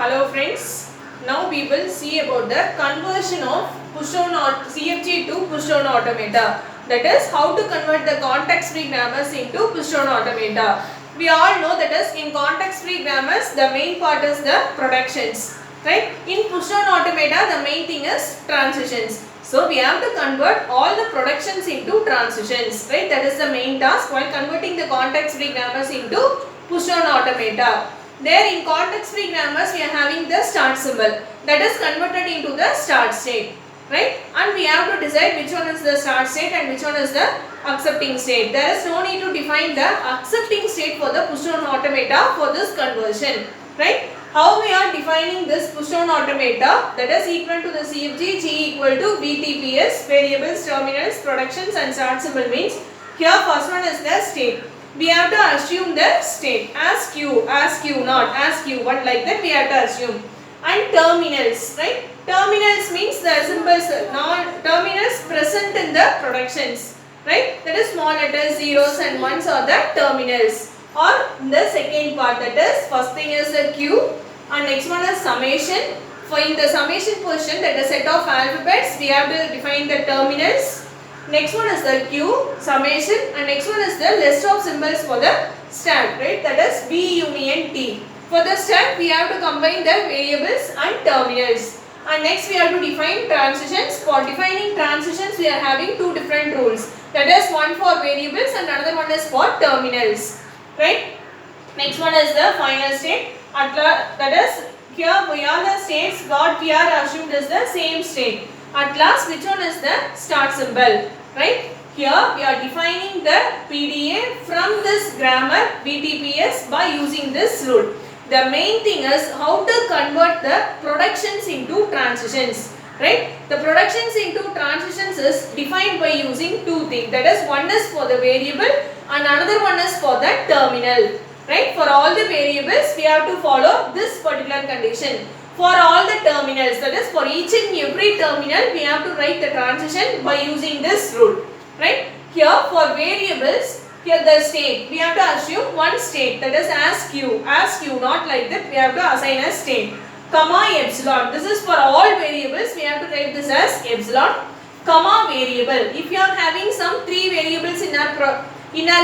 Hello friends, now we will see about the conversion of push-on CFG to push-on automata. That is how to convert the context-free grammars into push-on automata. We all know that is in context-free grammars the main part is the productions, right? In push-on automata the main thing is transitions. So we have to convert all the productions into transitions, right? That is the main task while converting the context-free grammars into push-on automata. There in context-free grammars we are having the start symbol that is converted into the start state, right? And we have to decide which one is the start state and which one is the accepting state. There is no need to define the accepting state for the push-on automata for this conversion, right? How we are defining this push-on automata, that is equal to the CFG G equal to VTPS, variables, terminals, productions and start symbol means here first one is the state. We have to assume the state as Q, as Q not, as Q1 like that we have to assume. And terminals, right? Terminals means the symbols, terminals present in the productions, right? That is small letters, zeros and ones are the terminals. Or the second part, that is first thing is the Q and next one is summation. For in the summation portion, that is set of alphabets, we have to define the terminals. Next one is the Q, summation, and next one is the list of symbols for the stack, right? That is B union T. For the stack, we have to combine the variables and terminals. And next we have to define transitions. For defining transitions, we are having two different rules. That is one for variables and another one is for terminals, right? Next one is the final state. That is here we are the states what we are assumed is the same state. At last, which one is the start symbol, right? Here we are defining the PDA from this grammar VTPS by using this rule. The main thing is how to convert the productions into transitions, right? The productions into transitions is defined by using two things. That is one is for the variable and another one is for the terminal, right? For all the variables we have to follow this particular condition. For all the terminals, that is for each and every terminal, we have to write the transition by using this rule, right? Here for variables, here the state, we have to assume one state, that is as Q, not like that, we have to assign a state, comma epsilon. This is for all variables, we have to write this as epsilon, comma variable. If you are having some three variables in our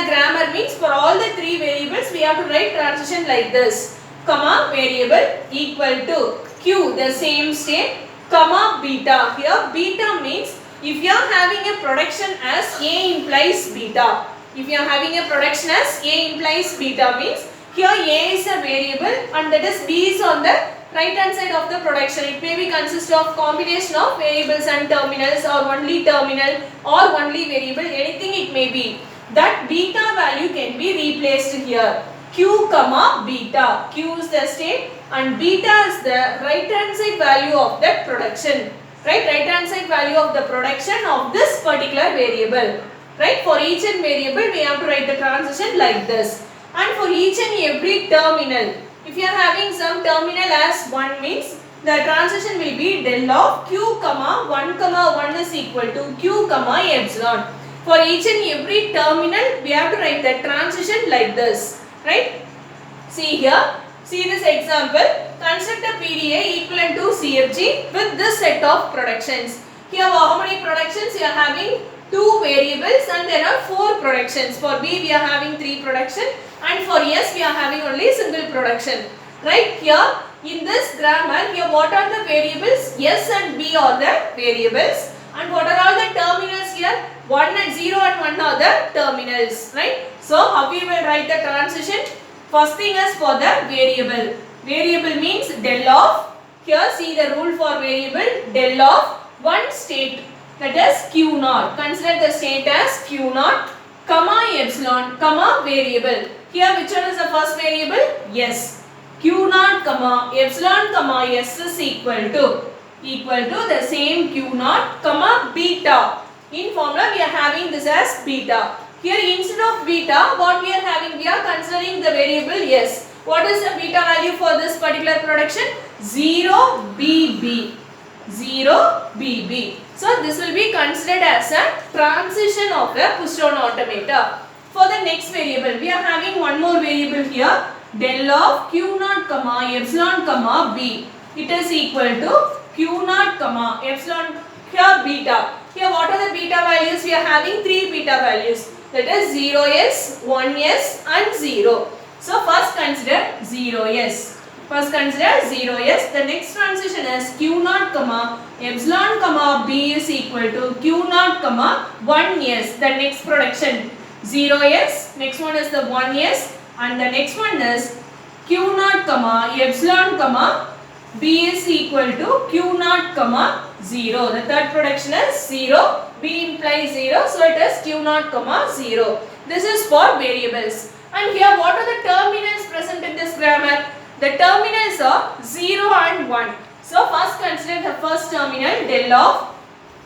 grammar means for all the three variables, we have to write transition like this. Comma variable equal to Q, the same state, comma beta. Here beta means if you are having a production as A implies beta. If you are having a production as A implies beta means here A is a variable and that is B is on the right hand side of the production. It may be consist of combination of variables and terminals or only terminal or only variable, anything it may be. That beta value can be replaced here. Q comma beta. Q is the state and beta is the right hand side value of that production. Right hand side value of the production of this particular variable. Right, for each and variable we have to write the transition like this. And for each and every terminal, if you are having some terminal as 1 means the transition will be del of Q comma 1 is equal to Q comma epsilon. For each and every terminal we have to write the transition like this. Right? See here, see this example. Construct a PDA equivalent to CFG with this set of productions. Here how many productions you are having? 2 variables and there are 4 productions. For B we are having 3 production and for S we are having only single production. Right? Here in this grammar, here what are the variables? S and B are the variables and what are all the terminals here? 1 and 0 and 1 are the terminals. Right? So how we will write the transition? First thing is for the variable. Variable means del of, here see the rule for variable, del of one state, that is Q naught. Consider the state as Q naught, comma epsilon, comma variable. Here which one is the first variable? Yes. Q naught, comma epsilon, comma S is equal to the same Q naught, comma beta. In formula we are having this as beta. Here instead of beta, what we are having? We are considering the variable S. What is the beta value for this particular production? 0 BB. 0 BB. So this will be considered as a transition of a push-on automata. For the next variable, we are having one more variable here. del of q naught comma epsilon comma b. It is equal to q naught comma epsilon here beta. Here what are the beta values? We are having 3 beta values. That is 0s, 1s and 0. So first consider 0s. First consider 0s. The next transition is q naught comma epsilon comma b is equal to q naught comma 1s. The next production 0s. Next one is the 1s. And the next one is q naught comma epsilon comma b is equal to q naught comma 0. The third production is 0. B implies 0. So it is q naught comma 0. This is for variables. And here what are the terminals present in this grammar? The terminals are 0 and 1. So first consider the first terminal del of.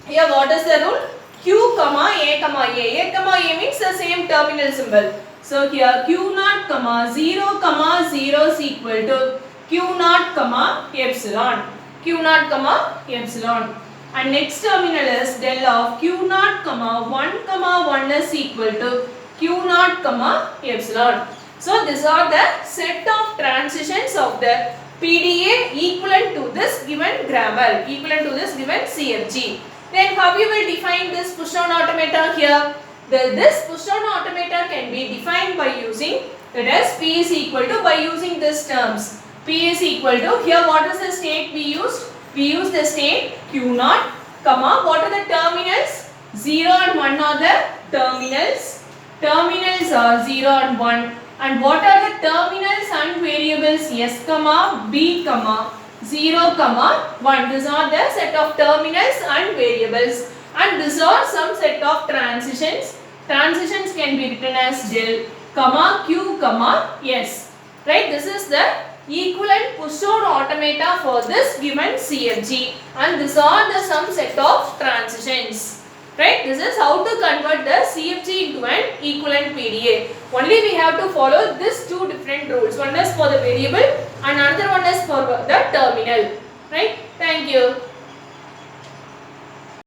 Here what is the rule? Q comma a comma a. A comma a means the same terminal symbol. So here q naught comma 0 is equal to q naught comma epsilon. Q naught comma epsilon. And next terminal is del of q naught comma 1 is equal to q naught comma epsilon. So these are the set of transitions of the PDA equivalent to this given grammar, equivalent to this given CFG. Then how you will define this push-down automata here? This push-down automata can be defined by using, that is P is equal to, by using these terms. P is equal to, here what is the state we used? We used the state Q naught, comma, what are the terminals? 0 and 1 are the terminals. Terminals are 0 and 1. And what are the terminals and variables? S comma, B comma, 0 comma, 1. These are the set of terminals and variables. And these are some set of transitions. Transitions can be written as del, comma, Q, comma, S. Right? This is the equivalent push-down automata for this given CFG. And these are the some set of transitions. Right? This is how to convert the CFG into an equivalent PDA. Only we have to follow these two different rules. One is for the variable and another one is for the terminal. Right? Thank you.